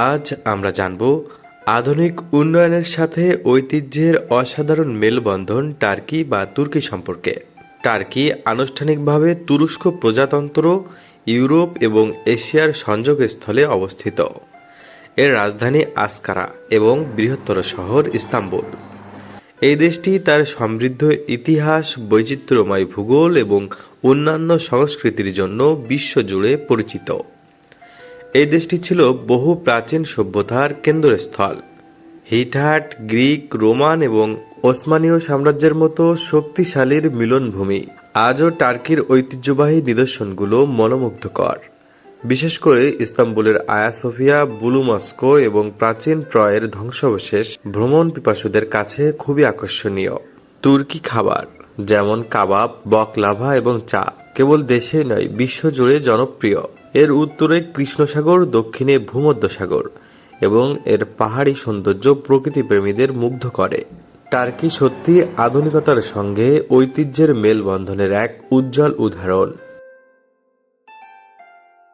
আজ আমরা জানব আধুনিক উন্নয়নের সাথে ঐতিহ্যের অসাধারণ মেলবন্ধন টার্কি বা তুর্কি সম্পর্কে। টার্কি আনুষ্ঠানিকভাবে তুরস্ক প্রজাতন্ত্র, ইউরোপ এবং এশিয়ার সংযোগস্থলে অবস্থিত। এর রাজধানী আসকারা এবং বৃহত্তর শহর ইস্তাম্বুল। এই দেশটি তার সমৃদ্ধ ইতিহাস, বৈচিত্র্যময় ভূগোল এবং অন্যান্য সংস্কৃতির জন্য বিশ্বজুড়ে পরিচিত। এই দেশটি ছিল বহু প্রাচীন সভ্যতার কেন্দ্রস্থল। হিটহাট, গ্রিক, রোমান এবং ওসমানীয় সাম্রাজ্যের মতো শক্তিশালীর মিলনভূমি। আজও টার্কির ঐতিহ্যবাহী নিদর্শনগুলো মনোমুগ্ধকর, বিশেষ করে ইস্তাম্বুলের আয়া সোফিয়া, বুলু মস্কো এবং প্রাচীন ট্রয়ের ধ্বংসাবশেষ ভ্রমণ পিপাসুদের কাছে খুবই আকর্ষণীয়। তুর্কি খাবার যেমন কাবাব, বকলাভা এবং চা কেবল দেশে নয়, বিশ্বজুড়ে জনপ্রিয়। এর উত্তরে কৃষ্ণসাগর, দক্ষিণে ভূমধ্যসাগর এবং এর পাহাড়ি সৌন্দর্য প্রকৃতিপ্রেমীদের মুগ্ধ করে। টার্কি সত্যি আধুনিকতার সঙ্গে ঐতিহ্যের মেলবন্ধনের এক উজ্জ্বল উদাহরণ।